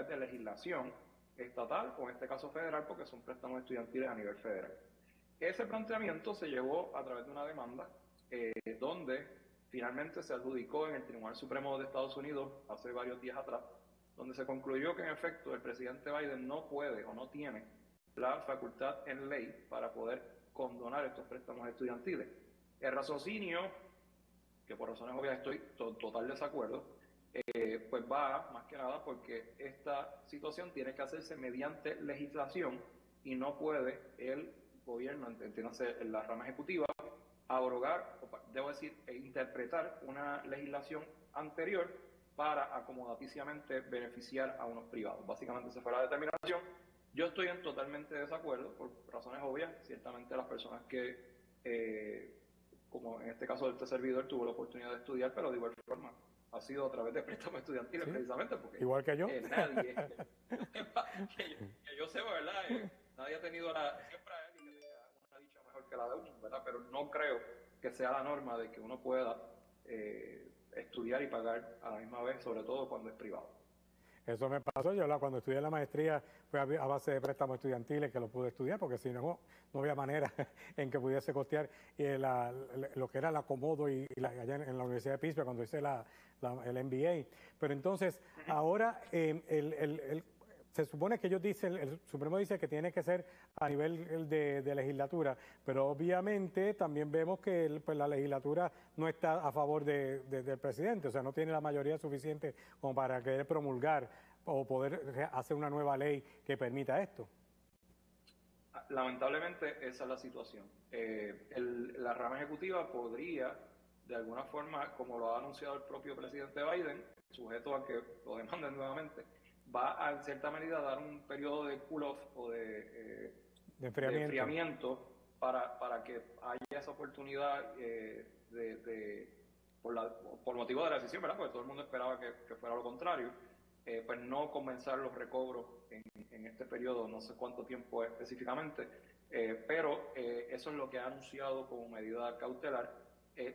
de legislación estatal o en este caso federal, porque son préstamos estudiantiles a nivel federal. Ese planteamiento se llevó a través de una demanda donde finalmente se adjudicó en el Tribunal Supremo de Estados Unidos hace varios días atrás, donde se concluyó que en efecto el presidente Biden no puede o no tiene la facultad en ley para poder condonar estos préstamos estudiantiles. El raciocinio, que por razones obvias estoy total desacuerdo, pues va más que nada porque esta situación tiene que hacerse mediante legislación y no puede el gobierno, entiéndase la rama ejecutiva, abrogar, debo decir, interpretar una legislación anterior para acomodaticiamente beneficiar a unos privados. Básicamente esa fue la determinación. Yo estoy en totalmente desacuerdo, por razones obvias. Ciertamente las personas que, como en este caso de este servidor, tuvo la oportunidad de estudiar, pero de igual forma ha sido a través de préstamos estudiantiles, ¿sí? Precisamente porque igual que yo. Nadie, que yo sé, ¿verdad? Nadie ha tenido siempre a alguien que tenga una dicha mejor que la de uno, ¿verdad? Pero no creo que sea la norma de que uno pueda estudiar y pagar a la misma vez, sobre todo cuando es privado. Eso me pasó, yo cuando estudié la maestría fue a base de préstamos estudiantiles que lo pude estudiar, porque si no, no había manera en que pudiese costear lo que era el acomodo allá en la Universidad de Pittsburgh cuando hice el MBA. Pero entonces, ahora se supone que ellos dicen, el Supremo dice que tiene que ser a nivel de legislatura, pero obviamente también vemos que pues, la legislatura no está a favor del presidente, o sea, no tiene la mayoría suficiente como para querer promulgar o poder hacer una nueva ley que permita esto. Lamentablemente esa es la situación. La rama ejecutiva podría, de alguna forma, como lo ha anunciado el propio presidente Biden, sujeto a que lo demanden nuevamente, va a en cierta medida a dar un periodo de cool-off o de enfriamiento para que haya esa oportunidad por motivo de la decisión, ¿verdad? Porque todo el mundo esperaba que fuera lo contrario, pues no comenzar los recobros en este periodo, no sé cuánto tiempo específicamente, pero eso es lo que ha anunciado como medida cautelar.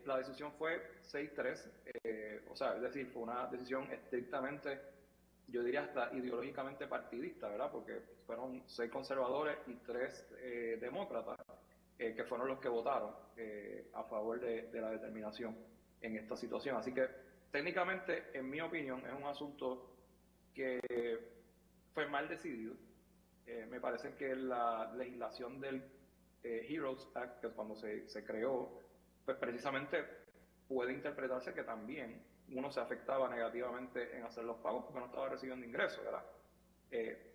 La decisión fue 6-3, o sea, es decir, fue una decisión estrictamente, yo diría hasta ideológicamente partidista, ¿verdad? Porque fueron 6 conservadores y 3 demócratas que fueron los que votaron a favor de la determinación en esta situación. Así que técnicamente, en mi opinión, es un asunto que fue mal decidido. Me parece que la legislación del HEROES Act, que es cuando se creó, pues precisamente puede interpretarse que también uno se afectaba negativamente en hacer los pagos porque no estaba recibiendo ingresos, ¿verdad?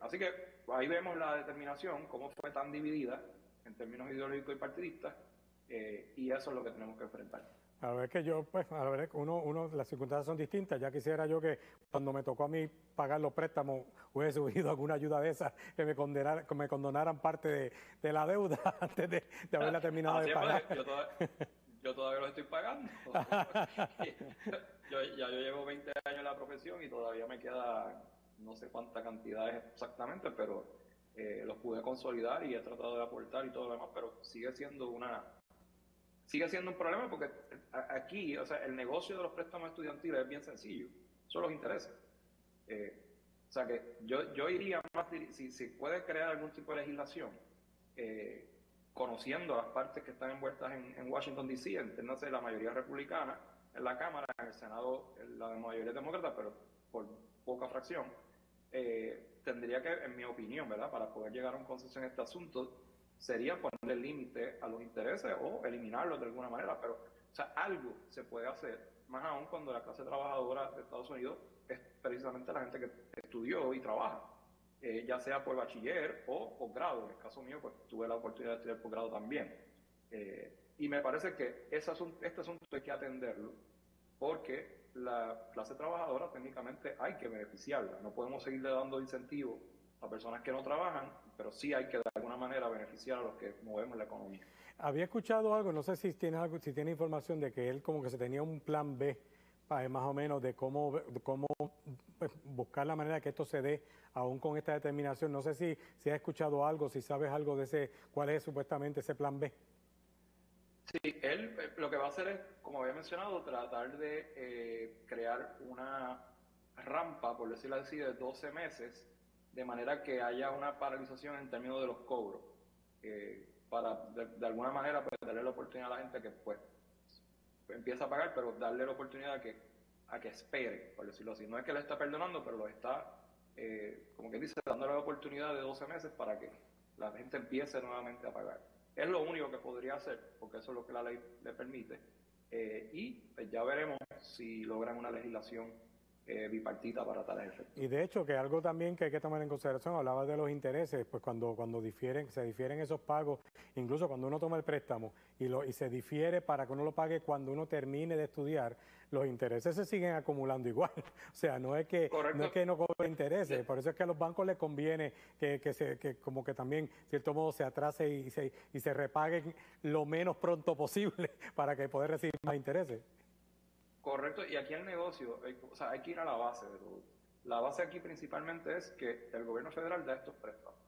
Así que ahí vemos la determinación, cómo fue tan dividida en términos ideológicos y partidistas, y eso es lo que tenemos que enfrentar. A ver que yo, pues, a ver, las circunstancias son distintas. Ya quisiera yo que cuando me tocó a mí pagar los préstamos hubiese subido alguna ayuda de esas que me condonaran parte de la deuda antes de haberla terminado de pagar. Yo todavía lo estoy pagando. yo llevo 20 años en la profesión y todavía me queda no sé cuánta cantidad es exactamente, pero los pude consolidar y he tratado de aportar y todo lo demás, pero sigue siendo un problema porque aquí, o sea, el negocio de los préstamos estudiantiles es bien sencillo, son los intereses. O sea que yo iría más, si puede crear algún tipo de legislación, conociendo las partes que están envueltas en Washington D.C., entiéndase la mayoría republicana en la Cámara, en el Senado la mayoría demócrata, pero por poca fracción, tendría que, en mi opinión, ¿verdad?, para poder llegar a un consenso en este asunto, sería ponerle límite a los intereses o eliminarlos de alguna manera, pero o sea, algo se puede hacer, más aún cuando la clase trabajadora de Estados Unidos es precisamente la gente que estudió y trabaja, ya sea por bachiller o posgrado. En el caso mío, pues tuve la oportunidad de estudiar posgrado también. Y me parece que este asunto hay que atenderlo, porque la clase trabajadora técnicamente hay que beneficiarla. No podemos seguirle dando incentivos a personas que no trabajan, pero sí hay que de alguna manera beneficiar a los que movemos la economía. Había escuchado algo, no sé si tiene información de que él como que se tenía un plan B, más o menos de cómo pues, buscar la manera de que esto se dé aún con esta determinación. No sé si has escuchado algo, si sabes algo de cuál es supuestamente ese plan B. Sí, él lo que va a hacer es, como había mencionado, tratar de crear rampa, por decirlo así, de 12 meses, de manera que haya una paralización en términos de los cobros, para de alguna manera pues, darle la oportunidad a la gente que pues empieza a pagar, pero darle la oportunidad a que espere, por decirlo así. No es que le está perdonando, pero lo está, como que dice, dándole la oportunidad de 12 meses para que la gente empiece nuevamente a pagar. Es lo único que podría hacer, porque eso es lo que la ley le permite. Y pues, ya veremos si logran una legislación bipartita para tales efectos. Y de hecho, que algo también que hay que tomar en consideración, hablaba de los intereses, pues cuando se difieren esos pagos, incluso cuando uno toma el préstamo y se difiere para que uno lo pague cuando uno termine de estudiar, los intereses se siguen acumulando igual. O sea, no es que no cobre intereses, por eso es que a los bancos les conviene que como que también, de cierto modo, se atrase y se repaguen lo menos pronto posible para que poder recibir más intereses. Correcto, y aquí el negocio, o sea, hay que ir a la base de todo. La base aquí principalmente es que el gobierno federal da estos préstamos.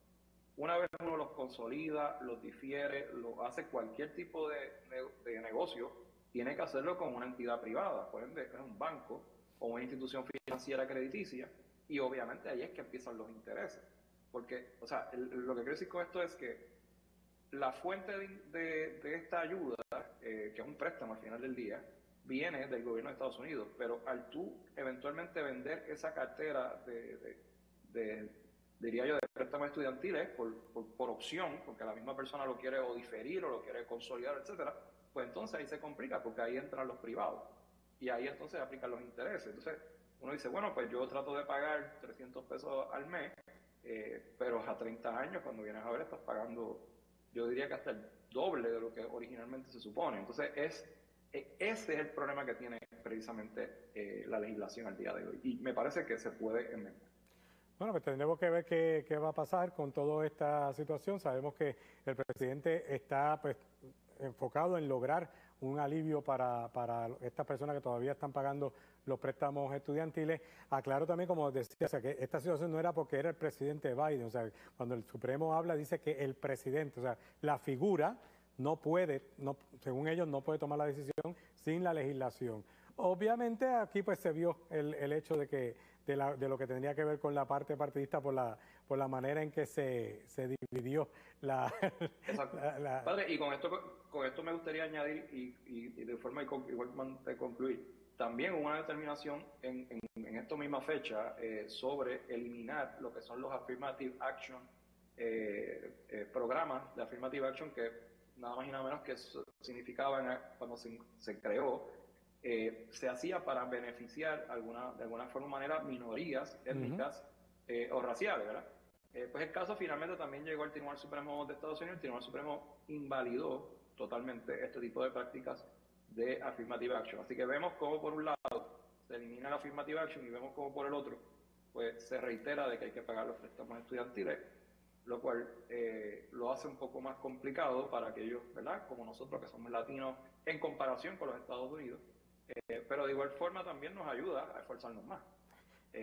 Una vez uno los consolida, los difiere, lo hace cualquier tipo de negocio, tiene que hacerlo con una entidad privada, por ende, es un banco o una institución financiera crediticia, y obviamente ahí es que empiezan los intereses. Porque, o sea, lo que quiero decir con esto es que la fuente de esta ayuda, que es un préstamo al final del día, viene del gobierno de Estados Unidos, pero al tú eventualmente vender esa cartera diría yo, de préstamos estudiantiles por opción, porque la misma persona lo quiere o diferir o lo quiere consolidar, etcétera, pues entonces ahí se complica porque ahí entran los privados y ahí entonces aplican los intereses. Entonces uno dice, bueno, pues yo trato de pagar 300 pesos al mes, pero a 30 años, cuando vienes a ver, estás pagando, yo diría que hasta el doble de lo que originalmente se supone. Entonces ese es el problema que tiene precisamente la legislación al día de hoy, y me parece que se puede enmendar. Bueno, pues tendremos que ver qué va a pasar con toda esta situación. Sabemos que el presidente está pues enfocado en lograr un alivio para estas personas que todavía están pagando los préstamos estudiantiles. Aclaro también, como decía, o sea, que esta situación no era porque era el presidente Biden. O sea, cuando el Supremo habla, dice que el presidente, o sea, la figura no puede, según ellos, no puede tomar la decisión sin la legislación. Obviamente aquí pues se vio el hecho de que de lo que tendría que ver con la parte partidista por la manera en que se dividió la... Padre, y con esto me gustaría añadir y de forma igual de concluir, también hubo una determinación en esta misma fecha sobre eliminar lo que son los Affirmative Action, programas de Affirmative Action que nada más y nada menos que significaban cuando se creó, se hacía para beneficiar de alguna forma o manera minorías étnicas o raciales, ¿verdad? Pues el caso finalmente también llegó al Tribunal Supremo de Estados Unidos. El Tribunal Supremo invalidó totalmente este tipo de prácticas de affirmative action. Así que vemos cómo por un lado se elimina la affirmative action y vemos cómo por el otro pues se reitera de que hay que pagar los préstamos estudiantiles, lo cual lo hace un poco más complicado para aquellos, ¿verdad?, como nosotros que somos latinos en comparación con los Estados Unidos. Pero de igual forma también nos ayuda a esforzarnos más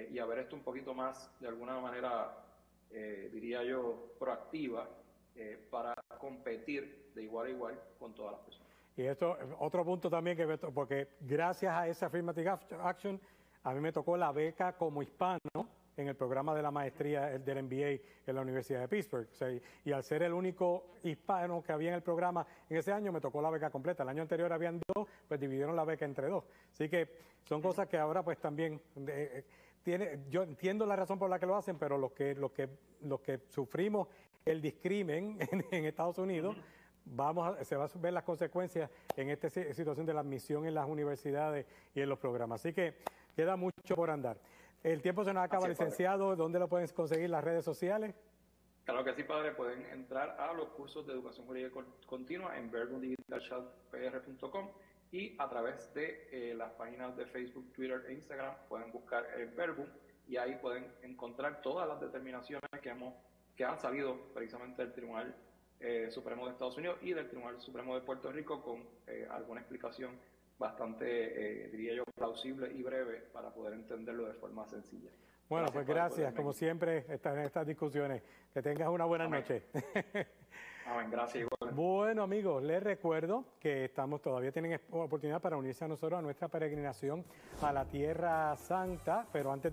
y a ver esto un poquito más, de alguna manera, diría yo, proactiva para competir de igual a igual con todas las personas. Y esto, otro punto también, porque gracias a esa Affirmative Action, a mí me tocó la beca como hispano en el programa de la maestría del MBA en la Universidad de Pittsburgh. O sea, y al ser el único hispano que había en el programa en ese año, me tocó la beca completa. El año anterior habían 2, pues dividieron la beca entre 2. Así que son cosas que ahora pues también yo entiendo la razón por la que lo hacen, pero los que sufrimos el discrimen en Estados Unidos, se van a ver las consecuencias en esta situación de la admisión en las universidades y en los programas. Así que queda mucho por andar. El tiempo se nos acaba, licenciado. Padre, ¿dónde lo pueden conseguir? ¿Las redes sociales? Claro que sí, padre. Pueden entrar a los cursos de educación jurídica continua en verbumdigitalchatpr.com y a través de las páginas de Facebook, Twitter e Instagram pueden buscar el Verbum y ahí pueden encontrar todas las determinaciones que han salido precisamente del Tribunal Supremo de Estados Unidos y del Tribunal Supremo de Puerto Rico con alguna explicación bastante, diría yo, plausible y breve para poder entenderlo de forma sencilla. Bueno, pues gracias, como siempre, en estas discusiones. Que tengas una buena noche. Amén, gracias igual. Bueno, amigos, les recuerdo que todavía tienen oportunidad para unirse a nosotros a nuestra peregrinación a la Tierra Santa, pero antes de